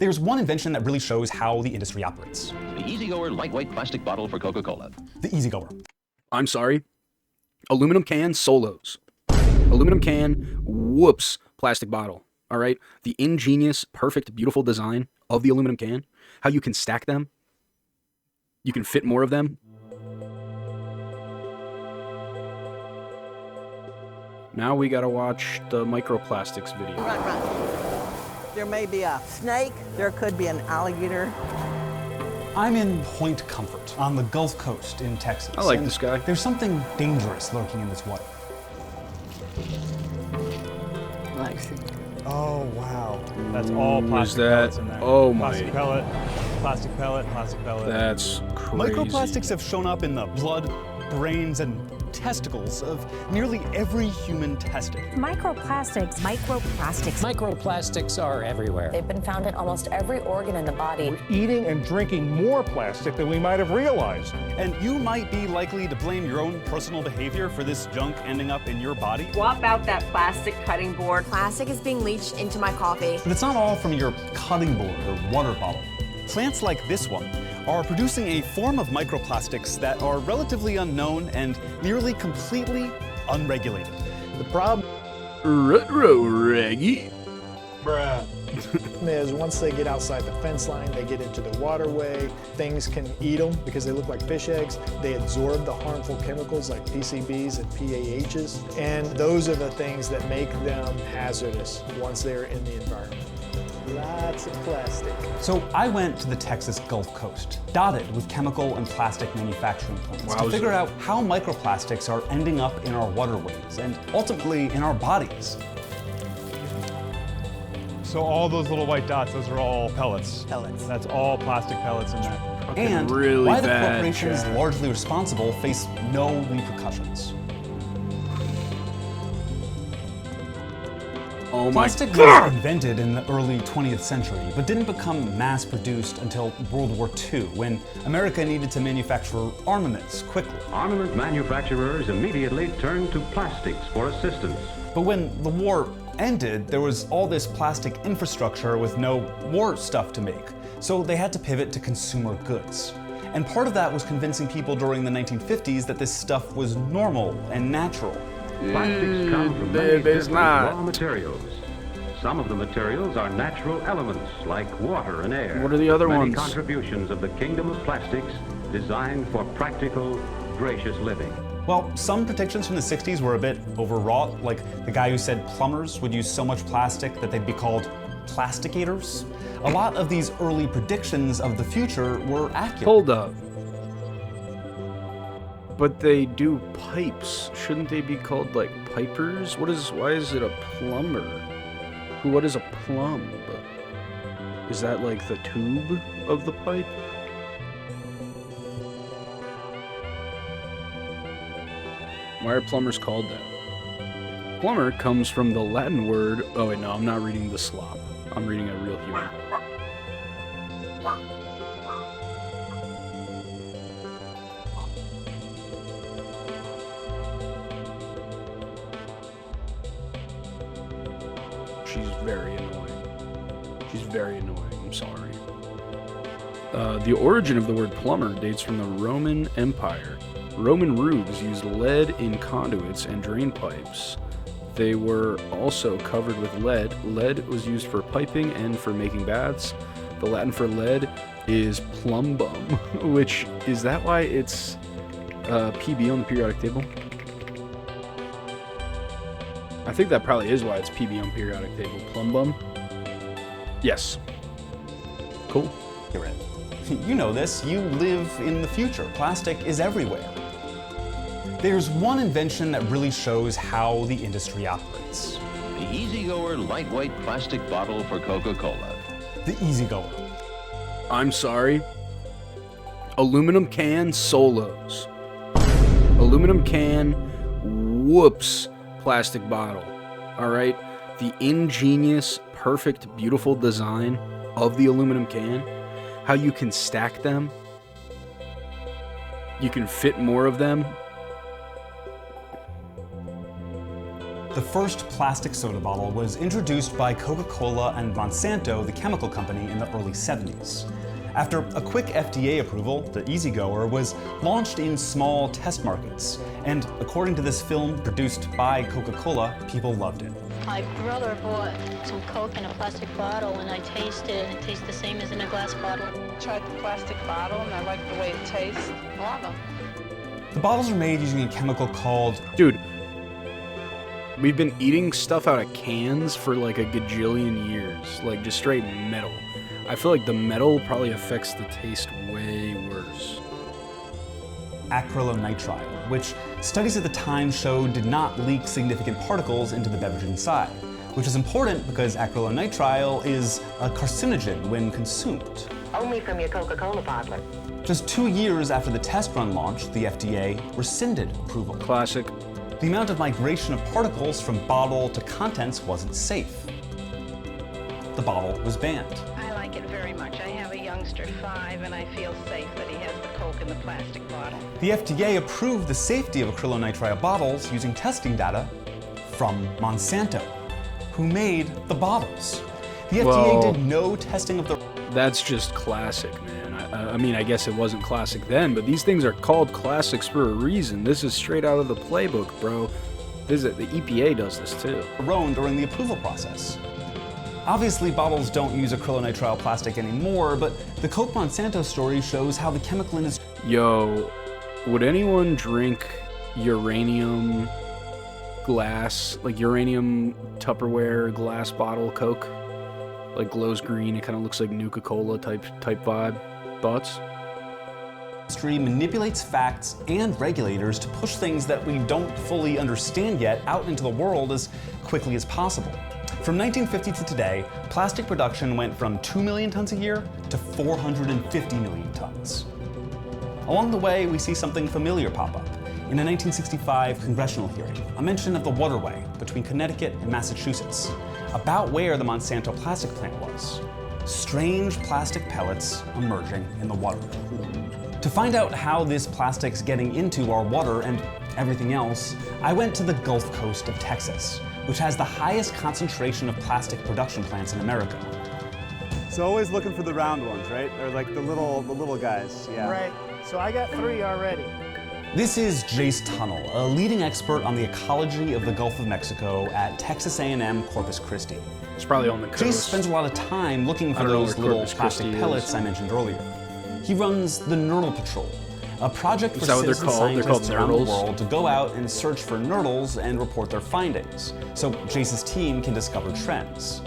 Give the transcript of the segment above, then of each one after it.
There's one invention that really shows how the industry operates. The easygoer lightweight plastic bottle for Coca-Cola. The easygoer. I'm sorry. Aluminum can solos. Aluminum can, whoops, plastic bottle. All right? The ingenious, perfect, beautiful design of the aluminum can. How you can stack them. You can fit more of them. Now we gotta watch the microplastics video. Run. There may be a snake. There could be an alligator. I'm in Point Comfort on the Gulf Coast in Texas. I like this guy. There's something dangerous lurking in this water. Oh, wow. That's all plastic that? pellets in there. Oh, my. Plastic pellet, plastic pellet, plastic pellet. That's crazy. Microplastics have shown up in the blood, brains, and testicles of nearly every human tested. Microplastics. Microplastics are everywhere. They've been found in almost every organ in the body. We're eating and drinking more plastic than we might have realized. And you might be likely to blame your own personal behavior for this junk ending up in your body. Swap out that plastic cutting board. Plastic is being leached into my coffee. But it's not all from your cutting board or water bottle. Plants like this one are producing a form of microplastics that are relatively unknown and nearly completely unregulated. The problem Retro-reggy. is once they get outside the fence line, they get into the waterway, things can eat them because they look like fish eggs. They absorb the harmful chemicals like PCBs and PAHs, and those are the things that make them hazardous once they're in the environment. Lots of plastic. So I went to the Texas Gulf Coast, dotted with chemical and plastic manufacturing plants, to figure out how microplastics are ending up in our waterways and ultimately in our bodies. So all those little white dots, those are all pellets. Pellets. That's all plastic pellets in there. And really why the bad, corporations Chad. largely responsible face no repercussions. Oh my Plastic was invented in the early 20th century, but didn't become mass-produced until World War II, when America needed to manufacture armaments quickly. Armament manufacturers immediately turned to plastics for assistance. But when the war ended, there was all this plastic infrastructure with no war stuff to make, so they had to pivot to consumer goods. And part of that was convincing people during the 1950s that this stuff was normal and natural. Plastics come from many different raw materials. Some of the materials are natural elements like water and air. What are the other Many ones? contributions of the kingdom of plastics designed for practical, gracious living. Well, some predictions from the 60s were a bit overwrought, like the guy who said plumbers would use so much plastic that they'd be called plasticators. A lot of these early predictions of the future were accurate. Hold up. But they do pipes. Shouldn't they be called like pipers? Why is it a plumber? What is a plumb? Is that like the tube of the pipe? Why are plumbers called that? Plumber comes from the Latin word. Oh wait, no, I'm not reading the slop. I'm reading a real human. She's very annoying. She's very annoying. I'm sorry. The origin of the word plumber dates from the Roman Empire. Roman roofs used lead in conduits and drain pipes. They were also covered with lead. Lead was used for piping and for making baths. The Latin for lead is plumbum, which, is that why it's PB on the periodic table? I think that probably is why it's PB on periodic table. Plumbum? Yes. Cool. You know this, you live in the future. Plastic is everywhere. There's one invention that really shows how the industry operates. The easygoer lightweight plastic bottle for Coca-Cola. The easygoer. I'm sorry. Aluminum can solos. Aluminum can, whoops, plastic bottle. Alright? The ingenious, perfect, beautiful design of the aluminum can. How you can stack them. You can fit more of them. The first plastic soda bottle was introduced by Coca-Cola and Monsanto, the chemical company, in the early 70s. After a quick FDA approval, the Easygoer was launched in small test markets. And according to this film produced by Coca-Cola, people loved it. My brother bought some Coke in a plastic bottle and I tasted it and it tastes the same as in a glass bottle. I tried the plastic bottle and I like the way it tastes. Love them. The bottles are made using a chemical called... Dude, we've been eating stuff out of cans for like a gajillion years, like just straight metal. I feel like the metal probably affects the taste way worse. acrylonitrile, which studies at the time showed did not leak significant particles into the beverage inside, which is important because acrylonitrile is a carcinogen when consumed. Only from your Coca-Cola bottler. Just 2 years after the test run launched, the FDA rescinded approval. Classic. The amount of migration of particles from bottle to contents wasn't safe. The bottle was banned. I like it very much. I have a youngster, 5, and I feel safe that he has the Coke in the plastic bottle. The FDA approved the safety of acrylonitrile bottles using testing data from Monsanto, who made the bottles. The FDA did no testing of the... That's just classic, man. I mean, I guess it wasn't classic then, but these things are called classics for a reason. This is straight out of the playbook, bro. The EPA does this too. During the approval process. Obviously, bottles don't use acrylonitrile plastic anymore, but the Coke Monsanto story shows how the chemical industry... Yo, would anyone drink uranium glass, like uranium Tupperware glass bottle Coke? Like glows green, it kind of looks like Nuka-Cola type vibe. Thoughts? Industry manipulates facts and regulators to push things that we don't fully understand yet out into the world as quickly as possible. From 1950 to today, plastic production went from 2 million tons a year to 450 million tons. Along the way, we see something familiar pop up. In a 1965 congressional hearing, a mention of the waterway between Connecticut and Massachusetts, about where the Monsanto plastic plant was. Strange plastic pellets emerging in the water. To find out how this plastic's getting into our water and everything else, I went to the Gulf Coast of Texas, which has the highest concentration of plastic production plants in America. So always looking for the round ones, right? Or like the little guys, yeah. Right, so I got 3 already. This is Jace Tunnell, a leading expert on the ecology of the Gulf of Mexico at Texas A&M Corpus Christi. It's probably on the coast. Jace spends a lot of time looking for those little plastic pellets I mentioned earlier. He runs the Nurdle Patrol, a project for citizen scientists around the world to go out and search for nurdles and report their findings, so Jace's team can discover trends.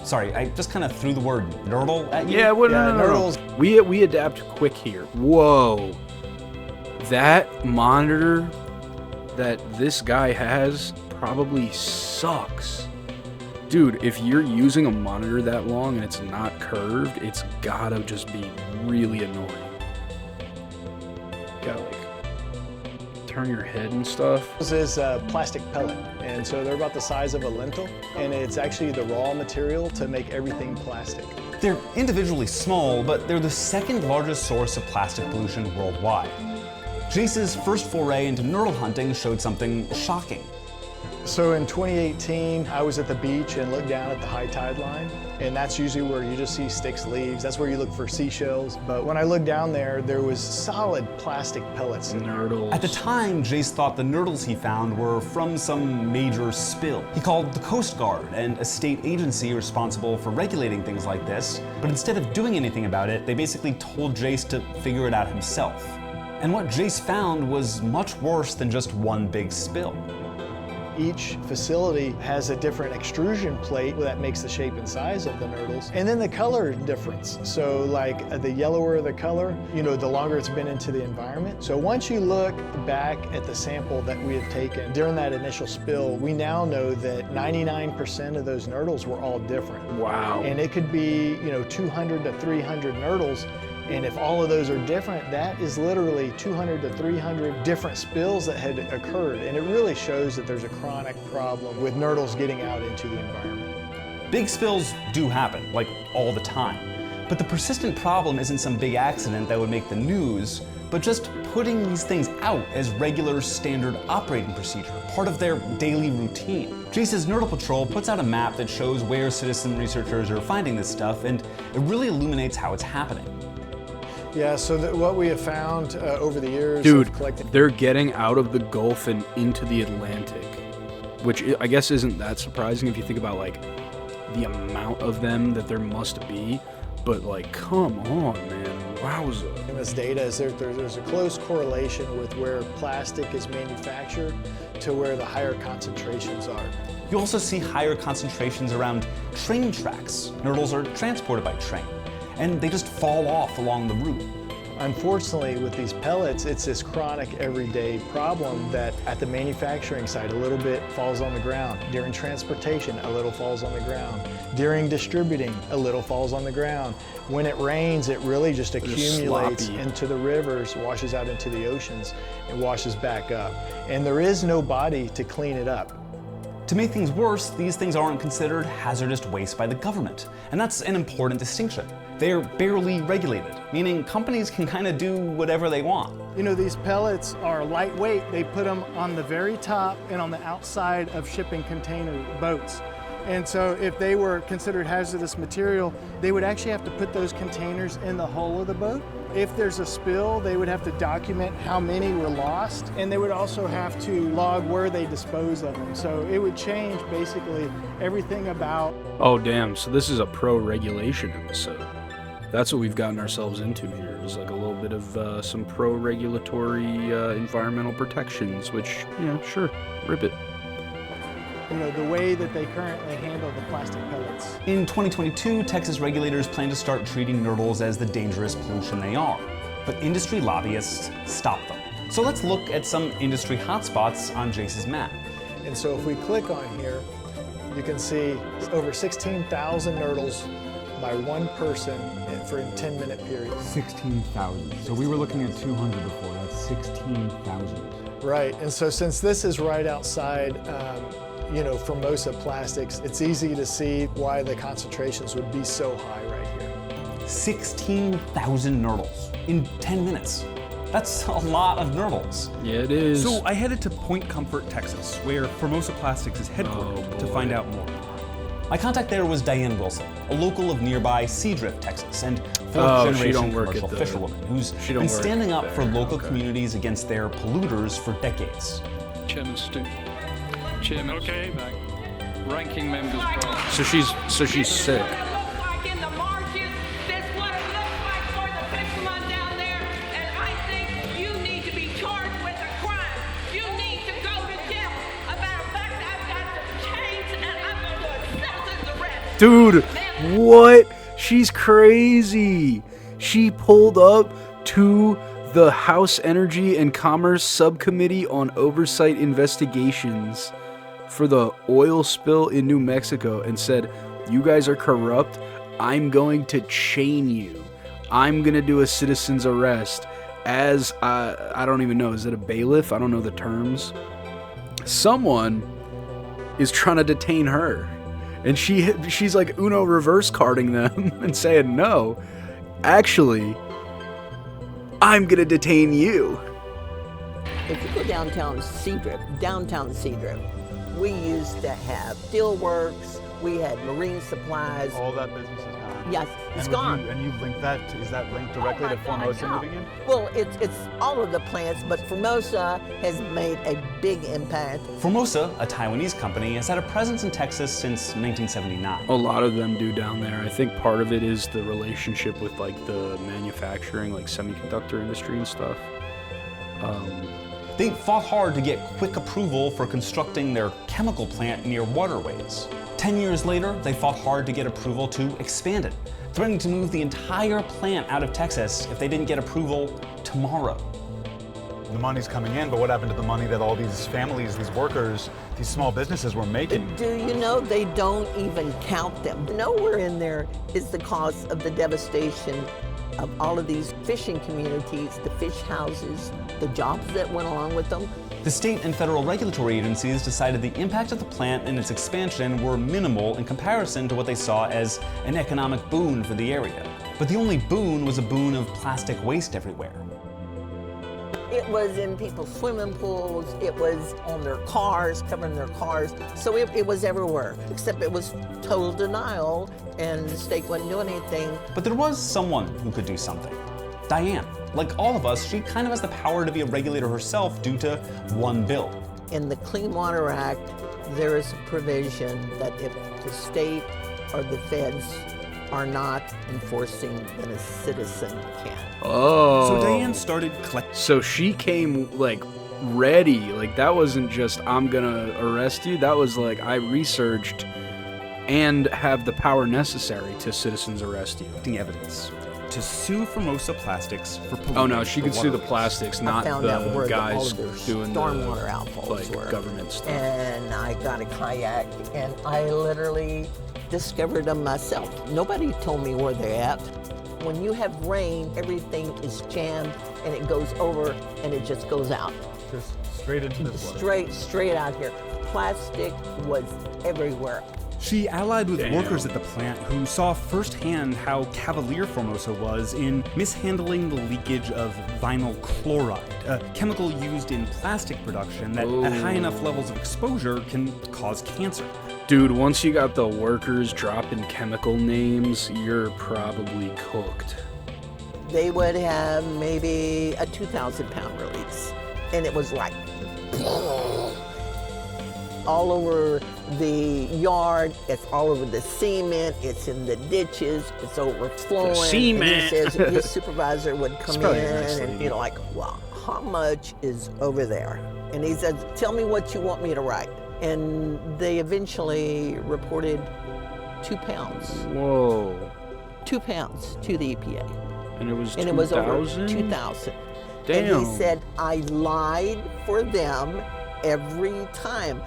Sorry, I just kind of threw the word nurdle at you. Yeah, no. We adapt quick here. Whoa. That monitor that this guy has probably sucks. Dude, if you're using a monitor that long and it's not curved, it's gotta just be really annoying. Gotta like turn your head and stuff. This is a plastic pellet, and so they're about the size of a lentil, and it's actually the raw material to make everything plastic. They're individually small, but they're the second largest source of plastic pollution worldwide. Jace's first foray into nurdle hunting showed something shocking. So in 2018, I was at the beach and looked down at the high tide line, and that's usually where you just see sticks, leaves. That's where you look for seashells. But when I looked down there, there was solid plastic pellets. Nurdles. At the time, Jace thought the nurdles he found were from some major spill. He called the Coast Guard and a state agency responsible for regulating things like this, but instead of doing anything about it, they basically told Jace to figure it out himself. And what Jace found was much worse than just one big spill. Each facility has a different extrusion plate that makes the shape and size of the nurdles. And then the color difference. So like the yellower the color, you know, the longer it's been into the environment. So once you look back at the sample that we had taken during that initial spill, we now know that 99% of those nurdles were all different. Wow. And it could be, you know, 200 to 300 nurdles. And if all of those are different, that is literally 200 to 300 different spills that had occurred. And it really shows that there's a chronic problem with nurdles getting out into the environment. Big spills do happen, like all the time. But the persistent problem isn't some big accident that would make the news. but just putting these things out as regular standard operating procedure, part of their daily routine. Jace's Nurdle Patrol puts out a map that shows where citizen researchers are finding this stuff, and it really illuminates how it's happening. Yeah, so what we have found over the years... Dude, of collecting... they're getting out of the Gulf and into the Atlantic, which I guess isn't that surprising if you think about, like, the amount of them that there must be. But, like, come on, man. Wowza. In this data is there's a close correlation with where plastic is manufactured to where the higher concentrations are. You also see higher concentrations around train tracks. Nurdles are transported by train, and they just fall off along the route. Unfortunately, with these pellets, it's this chronic everyday problem that at the manufacturing site, a little bit falls on the ground. During transportation, a little falls on the ground. During distributing, a little falls on the ground. When it rains, it really just accumulates into the rivers, washes out into the oceans, and washes back up. And there is no body to clean it up. To make things worse, these things aren't considered hazardous waste by the government, and that's an important distinction. They're barely regulated, meaning companies can kind of do whatever they want. You know, these pellets are lightweight. They put them on the very top and on the outside of shipping container boats. And so if they were considered hazardous material, they would actually have to put those containers in the hull of the boat. If there's a spill, they would have to document how many were lost, and they would also have to log where they dispose of them. So it would change basically everything about... Oh, damn. So this is a pro-regulation episode. That's what we've gotten ourselves into here. It's like a little bit of some pro-regulatory environmental protections, which, you know, sure, rip it. You know, the way that they currently handle the plastic pellets. In 2022, Texas regulators plan to start treating nurdles as the dangerous pollution they are, but industry lobbyists stop them. So let's look at some industry hotspots on Jace's map. And so if we click on here, you can see over 16,000 nurdles by one person for a 10-minute period. 16,000. So we were looking at 200 before. That's 16,000. Right. And so since this is right outside, you know, Formosa Plastics, it's easy to see why the concentrations would be so high right here. 16,000 nurdles in 10 minutes. That's a lot of nurdles. Yeah, it is. So I headed to Point Comfort, Texas, where Formosa Plastics is headquartered, to find out more. My contact there was Diane Wilson, a local of nearby Seadrift, Texas, and fourth-generation commercial fisherwoman who's been standing up for local communities against their polluters for decades. Chairman Stu. Chairman. Okay. Ranking members. So she's sick. Dude, what? She's crazy. She pulled up to the House Energy and Commerce Subcommittee on Oversight Investigations for the oil spill in New Mexico and said, "You guys are corrupt. I'm going to chain you. I'm going to do a citizen's arrest as, I don't even know, is it a bailiff? I don't know the terms. Someone is trying to detain her. And she's like Uno reverse carding them and saying, no, actually, I'm going to detain you." If you go downtown Seadrift, we used to have steelworks, we had marine supplies. All that business is gone. Yes, it's gone. And you linked that, is that linked directly to Formosa moving in? Well, it's all of the plants, but Formosa has made a big impact. Formosa, a Taiwanese company, has had a presence in Texas since 1979. A lot of them do down there. I think part of it is the relationship with like the manufacturing, like semiconductor industry and stuff. They fought hard to get quick approval for constructing their chemical plant near waterways. 10 years later, they fought hard to get approval to expand it, threatening to move the entire plant out of Texas if they didn't get approval tomorrow. The money's coming in, but what happened to the money that all these families, these workers, these small businesses were making? Do you know they don't even count them? Nowhere in there is the cost of the devastation of all of these fishing communities, the fish houses, the jobs that went along with them. The state and federal regulatory agencies decided the impact of the plant and its expansion were minimal in comparison to what they saw as an economic boon for the area. But the only boon was a boon of plastic waste everywhere. It was in people's swimming pools. It was on their cars, covering their cars. So it was everywhere, except it was total denial, and the state wouldn't do anything. But there was someone who could do something. Diane. Like all of us, she kind of has the power to be a regulator herself due to one bill. In the Clean Water Act, there is a provision that if the state or the feds are not enforcing, then a citizen can. Oh. So Diane started collecting. So she came like ready. Like that wasn't just I'm gonna arrest you. That was like I researched and have the power necessary to citizens arrest you. The evidence to sue Formosa Plastics for polluting. Oh no, she could sue the waterways. plastics, not found out the where guys all of their doing stormwater the outfalls like were. government stuff. And I got a kayak, and I literally discovered them myself. Nobody told me where they're at. When you have rain, everything is jammed, and it goes over, and it just goes out. Just straight into this water. Straight out here. Plastic was everywhere. She allied with Damn. workers at the plant who saw firsthand how cavalier Formosa was in mishandling the leakage of vinyl chloride, a chemical used in plastic production that at high enough levels of exposure can cause cancer. Dude, once you got the workers dropping chemical names, you're probably cooked. They would have maybe a 2,000-pound release, and it was like all over the yard, it's all over the cement, it's in the ditches, it's overflowing. The cement. And he says his supervisor would come probably in a nice and lady. be like, well, how much is over there? And he says, tell me what you want me to write. And they eventually reported 2 pounds. Whoa. 2 pounds to the EPA. And it was 2,000? And it was over 2,000. Damn. And he said, I lied for them every time.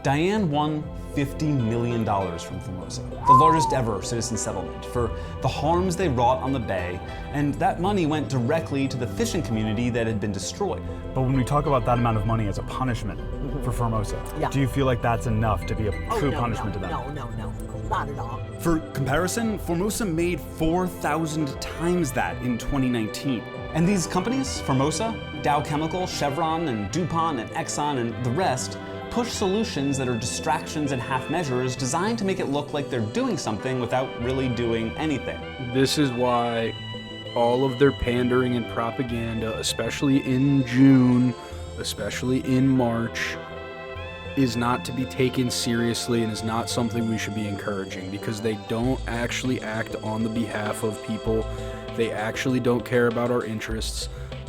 Diane won $50 million from Formosa, the largest ever citizen settlement, for the harms they wrought on the bay, and that money went directly to the fishing community that had been destroyed. But when we talk about that amount of money as a punishment for Formosa, Yeah. do you feel like that's enough to be a true punishment to them? No, not at all. For comparison, Formosa made 4,000 times that in 2019. And these companies, Formosa, Dow Chemical, Chevron, and DuPont, and Exxon, and the rest, push solutions that are distractions and half measures designed to make it look like they're doing something without really doing anything. This is why all of their pandering and propaganda, especially in June, especially in March, is not to be taken seriously and is not something we should be encouraging, because they don't actually act on the behalf of people. They actually don't care about our interests.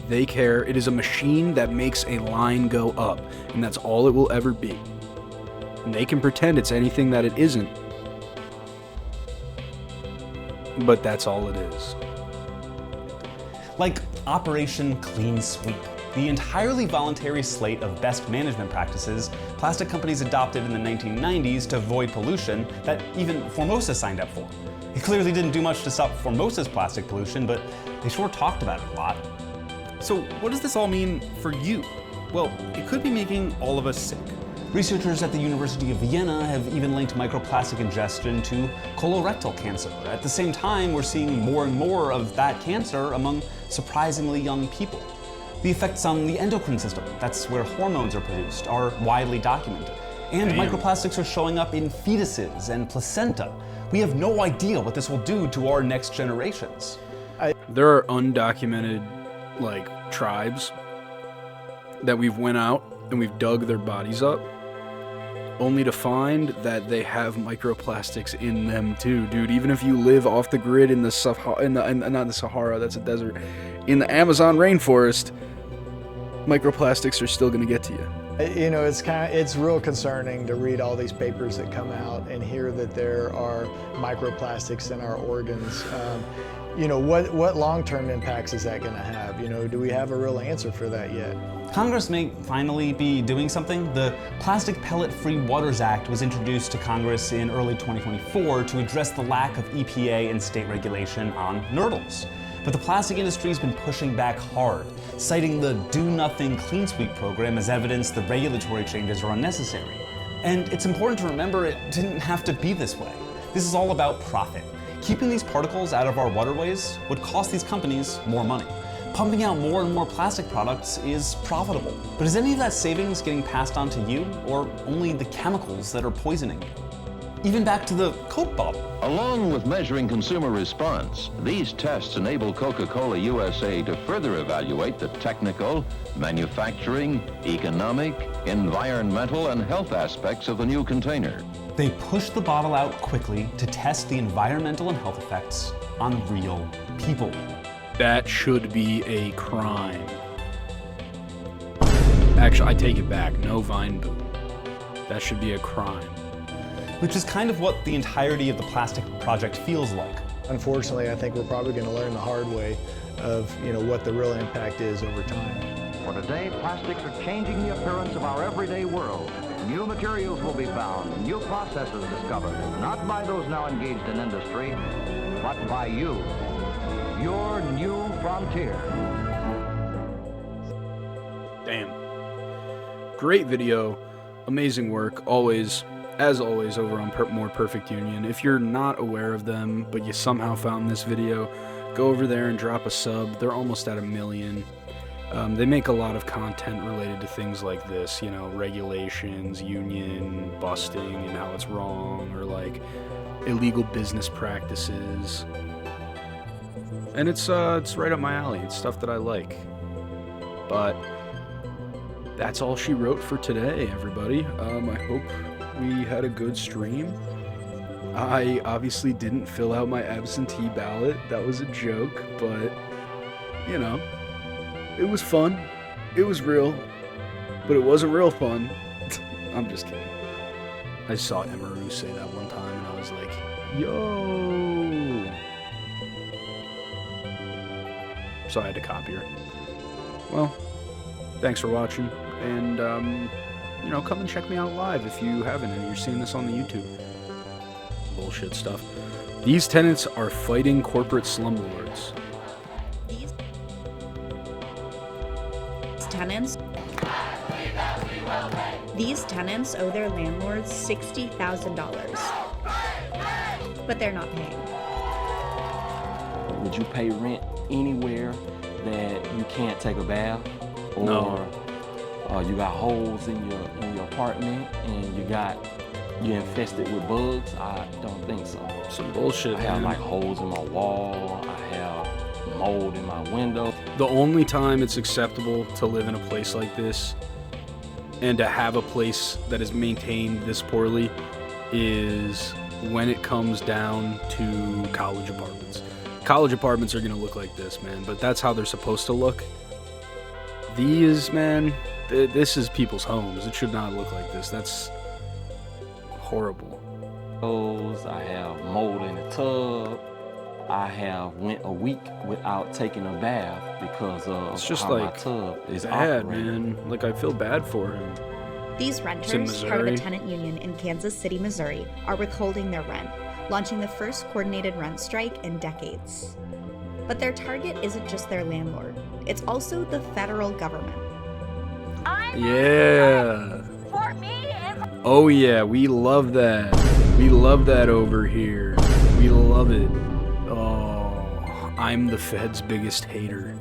They care. It is a machine that makes a line go up, and that's all it will ever be. And they can pretend it's anything that it isn't, but that's all it is. Like Operation Clean Sweep, the entirely voluntary slate of best management practices plastic companies adopted in the 1990s to avoid pollution that even Formosa signed up for. It clearly didn't do much to stop Formosa's plastic pollution, but they sure talked about it a lot. So what does this all mean for you? Well, it could be making all of us sick. Researchers at the University of Vienna have even linked microplastic ingestion to colorectal cancer. At the same time, we're seeing more and more of that cancer among surprisingly young people. The effects on the endocrine system, that's where hormones are produced, are widely documented. And microplastics are showing up in fetuses and placenta. We have no idea what this will do to our next generations. There are undocumented, like, tribes that we've went out and we've dug their bodies up, only to find that they have microplastics in them too, dude. Even if you live off the grid in the Sahara, not the Sahara, that's a desert, in the Amazon rainforest, microplastics are still gonna get to you. You know, it's real concerning to read all these papers that come out and hear that there are microplastics in our organs. You know, what long-term impacts is that going to have? You know, do we have a real answer for that yet? Congress may finally be doing something. The Plastic Pellet-Free Waters Act was introduced to Congress in early 2024 to address the lack of EPA and state regulation on nurdles. But the plastic industry's been pushing back hard, citing the Do Nothing Clean Sweep program as evidence the regulatory changes are unnecessary. And it's important to remember it didn't have to be this way. This is all about profit. Keeping these particles out of our waterways would cost these companies more money. pumping out more and more plastic products is profitable. But is any of that savings getting passed on to you, or only the chemicals that are poisoning you? Even back to the Coke bottle. Along with measuring consumer response, these tests enable Coca-Cola USA to further evaluate the technical, manufacturing, economic, environmental, and health aspects of the new container. They push the bottle out quickly to test the environmental and health effects on real people. That should be a crime. Actually, I take it back. No Vine Boom. That should be a crime. Which is kind of what the entirety of the plastic project feels like. Unfortunately, I think we're probably going to learn the hard way of, what the real impact is over time. For today, plastics are changing the appearance of our everyday world. New materials will be found, new processes discovered, not by those now engaged in industry, but by you. Your new frontier. Damn. Great video. Amazing work. Always. As always, over on More Perfect Union. If you're not aware of them, but you somehow found this video, go over there and drop a sub. They're almost at 1 million. They make a lot of content related to things like this, regulations, union busting, and how it's wrong, or like illegal business practices. And it's right up my alley. It's stuff that I like. But that's all she wrote for today, everybody. I hope we had a good stream. I obviously didn't fill out my absentee ballot. That was a joke, but, it was fun. It was real, but it wasn't real fun. I'm just kidding. I saw Emeru say that one time, and I was like, yo. So I had to copy her. Well, thanks for watching, and, come and check me out live if you haven't and you're seeing this on the YouTube. Bullshit stuff. These tenants are fighting corporate slumlords. These tenants owe their landlords $60,000, but they're not paying. Would you pay rent anywhere that you can't take a bath? Or no. You got holes in your apartment and you're infested with bugs? I don't think so. Some bullshit, I have man. like holes in my wall. I have mold in my window. The only time it's acceptable to live in a place like this and to have a place that is maintained this poorly is when it comes down to college apartments. College apartments are gonna look like this, man, but that's how they're supposed to look. These, man, this is people's homes. It should not look like this. That's horrible. I have mold in the tub. I have went a week without taking a bath because of it's just how like my tub is bad, operating. man. Like, I feel bad for him. These renters, part of a tenant union in Kansas City, Missouri, are withholding their rent, launching the first coordinated rent strike in decades. But their target isn't just their landlord. It's also the federal government. Yeah. Oh yeah, we love that. We love that over here. We love it. Oh, I'm the Fed's biggest hater.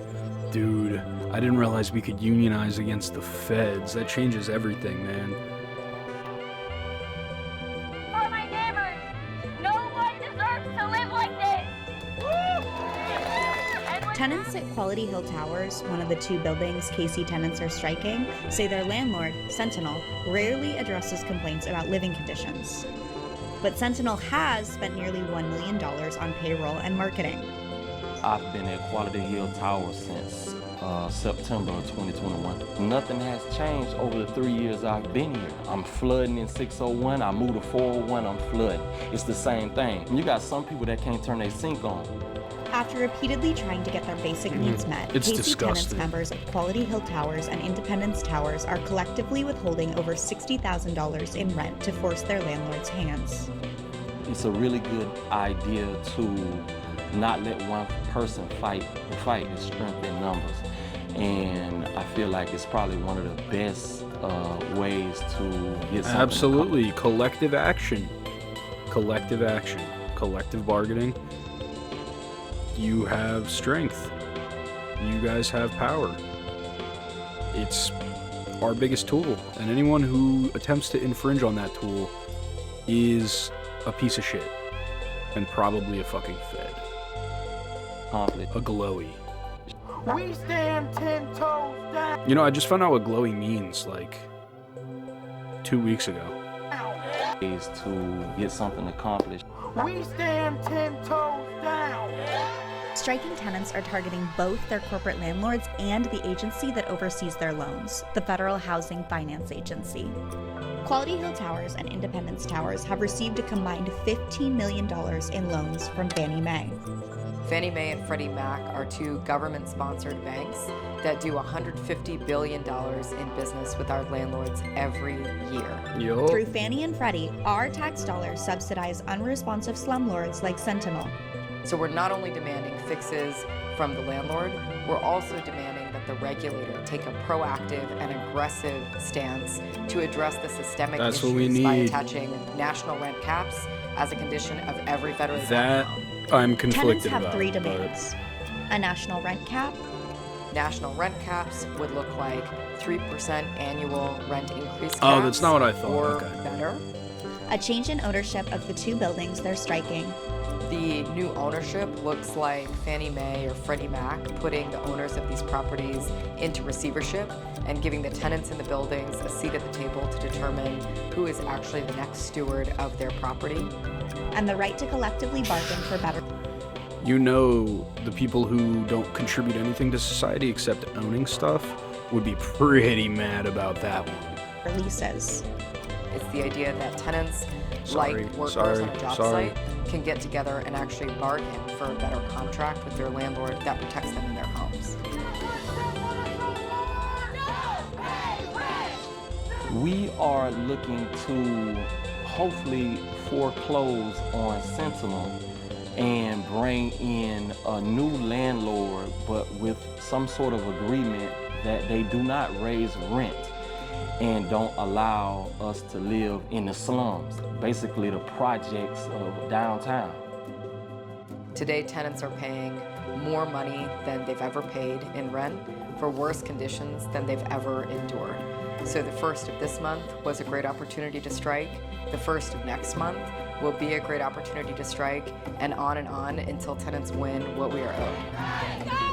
Dude, I didn't realize we could unionize against the Feds. That changes everything, man. For my neighbors, no one deserves to live like this. Tenants at Quality Hill Towers, one of the 2 buildings KC tenants are striking, say their landlord, Sentinel, rarely addresses complaints about living conditions. But Sentinel has spent nearly $1 million on payroll and marketing. I've been at Quality Hill Towers since September of 2021. Nothing has changed over the 3 years I've been here. I'm flooding in 601, I moved to 401, I'm flooding. It's the same thing. You got some people that can't turn their sink on. After repeatedly trying to get their basic needs met, It's KC disgusting. Tenants members of Quality Hill Towers and Independence Towers are collectively withholding over $60,000 in rent to force their landlord's hands. It's a really good idea to not let one person fight the fight. It's strength in numbers. And I feel like it's probably one of the best ways to get something. Absolutely. Collective action. Collective action. Collective bargaining. You have strength. You guys have power. It's our biggest tool, and anyone who attempts to infringe on that tool is a piece of shit. And probably a fucking fed. A glowy. We stand 10 toes down. You know, I just found out what glowy means, like, 2 weeks ago. Is to get something accomplished. We stand 10 toes down. Striking tenants are targeting both their corporate landlords and the agency that oversees their loans, the Federal Housing Finance Agency. Quality Hill Towers and Independence Towers have received a combined $15 million in loans from Fannie Mae. Fannie Mae and Freddie Mac are two government-sponsored banks that do $150 billion in business with our landlords every year. Through Fannie and Freddie, our tax dollars subsidize unresponsive slumlords like Sentinel. So we're not only demanding fixes from the landlord, we're also demanding that the regulator take a proactive and aggressive stance to address the systemic issues by attaching national rent caps as a condition of every federally That I'm conflicted Tenants have about. 3 demands. A national rent cap. National rent caps would look like 3% annual rent increase caps. Oh, that's not what I thought. Or Okay. better. A change in ownership of the 2 buildings they're striking. The new ownership looks like Fannie Mae or Freddie Mac putting the owners of these properties into receivership and giving the tenants in the buildings a seat at the table to determine who is actually the next steward of their property. And the right to collectively bargain for better. You know, the people who don't contribute anything to society except owning stuff would be pretty mad about that one. Releases. It's the idea that tenants, like workers on a job site, can get together and actually bargain for a better contract with their landlord that protects them in their homes. We are looking to hopefully foreclose on Sentinel and bring in a new landlord, but with some sort of agreement that they do not raise rent and don't allow us to live in the slums, basically the projects of downtown. Today, tenants are paying more money than they've ever paid in rent for worse conditions than they've ever endured. So the 1st of this month was a great opportunity to strike. The 1st of next month will be a great opportunity to strike, and on until tenants win what we are owed.